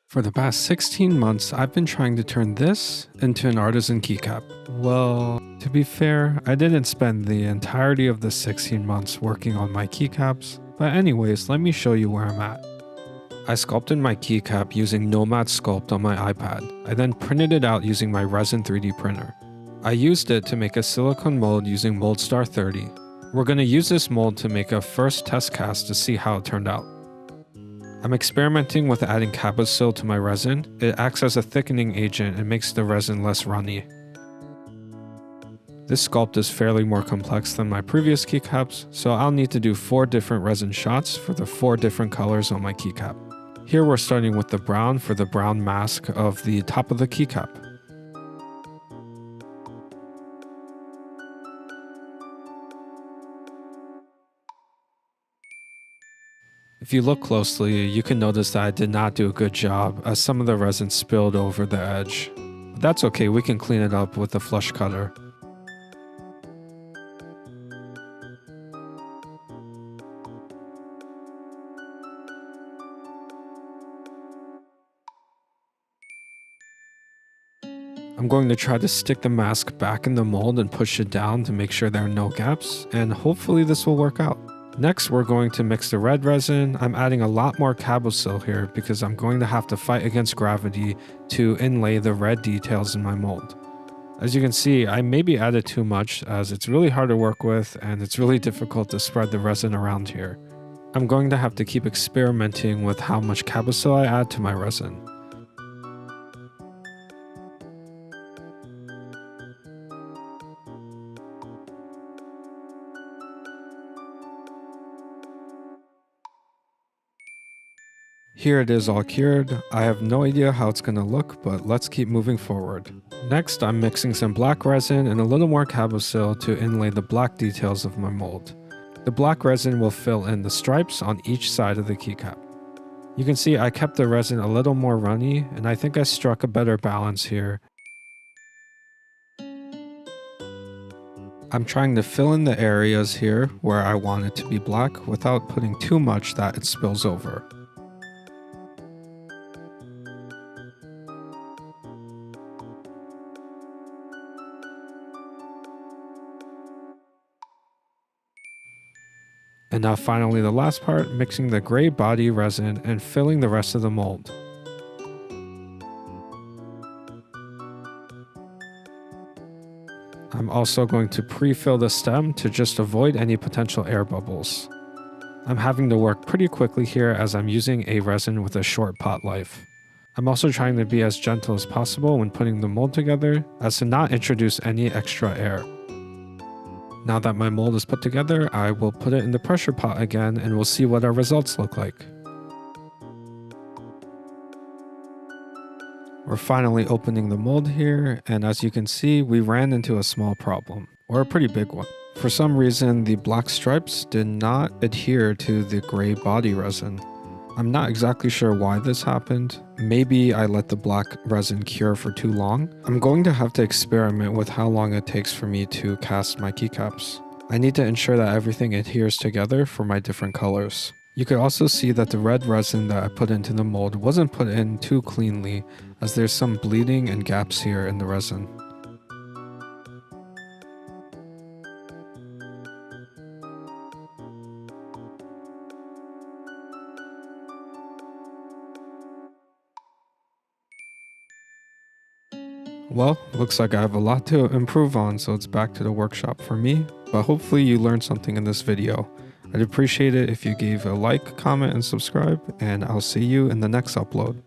For the past 16 months, I've been trying to turn this into an artisan keycap. Well, to be fair, I didn't spend the entirety of the 16 months working on my keycaps, but anyways, let me show you where I'm at. I sculpted my keycap using Nomad Sculpt on my iPad. I then printed it out using my Resin 3D printer. I used it to make a silicone mold using Moldstar 30. We're going to use this mold to make a first test cast to see how it turned out. I'm experimenting with adding Cabosil to my resin. It acts as a thickening agent and makes the resin less runny. This sculpt is fairly more complex than my previous keycaps, so I'll need to do 4 different resin shots for the 4 different colors on my keycap. Here we're starting with the brown for the brown mask of the top of the keycap. If you look closely, you can notice that I did not do a good job as some of the resin spilled over the edge. But that's okay, we can clean it up with a flush cutter. I'm going to try to stick the mask back in the mold and push it down to make sure there are no gaps, and hopefully this will work out. Next, we're going to mix the red resin. I'm adding a lot more Cabosil here because I'm going to have to fight against gravity to inlay the red details in my mold. As you can see, I maybe added too much as it's really hard to work with and it's really difficult to spread the resin around here. I'm going to have to keep experimenting with how much Cabosil I add to my resin. Here it is all cured. I have no idea how it's gonna look, but let's keep moving forward. Next, I'm mixing some black resin and a little more Cabosil to inlay the black details of my mold. The black resin will fill in the stripes on each side of the keycap. You can see I kept the resin a little more runny, and I think I struck a better balance here. I'm trying to fill in the areas here where I want it to be black without putting too much that it spills over. And now finally the last part, mixing the gray body resin and filling the rest of the mold. I'm also going to pre-fill the stem to just avoid any potential air bubbles. I'm having to work pretty quickly here as I'm using a resin with a short pot life. I'm also trying to be as gentle as possible when putting the mold together as to not introduce any extra air. Now that my mold is put together, I will put it in the pressure pot again and we'll see what our results look like. We're finally opening the mold here, and as you can see, we ran into a small problem, or a pretty big one. For some reason, the black stripes did not adhere to the gray body resin. I'm not exactly sure why this happened. Maybe I let the black resin cure for too long. I'm going to have to experiment with how long it takes for me to cast my keycaps. I need to ensure that everything adheres together for my different colors. You could also see that the red resin that I put into the mold wasn't put in too cleanly, as there's some bleeding and gaps here in the resin. Well, looks like I have a lot to improve on, so it's back to the workshop for me, but hopefully you learned something in this video. I'd appreciate it if you gave a like, comment, and subscribe, and I'll see you in the next upload.